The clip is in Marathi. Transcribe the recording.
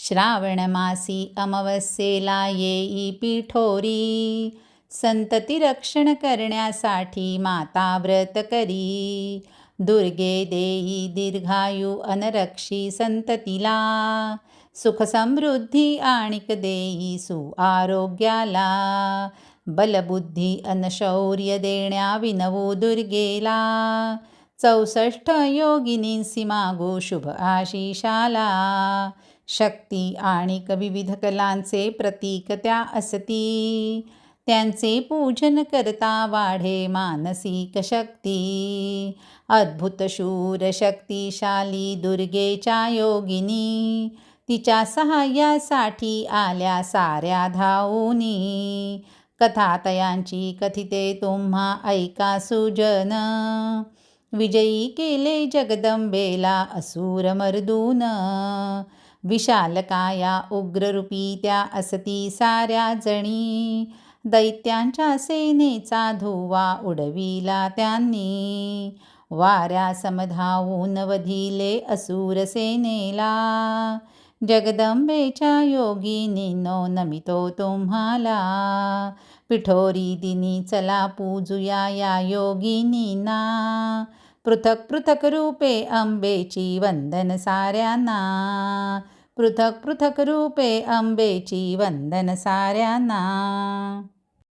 श्रावणमासी अमावस्येला येई पिठोरी, संतती रक्षण करण्यासाठी माता व्रत करी. दुर्गे देई दीर्घायु अनरक्षी संततीला, सुख समृद्धी आणिक देई सुआरोग्याला. बलबुद्धी अन शौर्य देण्या विनवू दुर्गेला, 64 योगिनींसी मागू शुभ आशिषाला. शक्ती आणिक विविध कलांचे प्रतीक त्या असती, त्यांचे पूजन करता वाढे मानसिक शक्ती. अद्भुत शूर शक्तिशाली दुर्गेच्या योगिनी, तिच्या सहाय्यासाठी आल्या साऱ्या धावूनी. कथातयांची कथिते तुम्हा ऐका सुजन, विजयी केले जगदंबेला असुर मर्दून. विशालकाया उग्ररूपी त्या असती साऱ्या जणी, दैत्यांच्या सेनेचा धुव्वा उडविला त्यांनी. वाऱ्या समधावून वधिले असुर सेनेला, जगदंबेच्या योगिनीनो नमितो तुम्हाला. पिठोरी दिनी चला पूजुया या योगिनींना, पृथक पृथक रूपे अंबेची वंदन साऱ्यांना. पृथक पृथक रूपे अंबेची वंदन साऱ्यांना.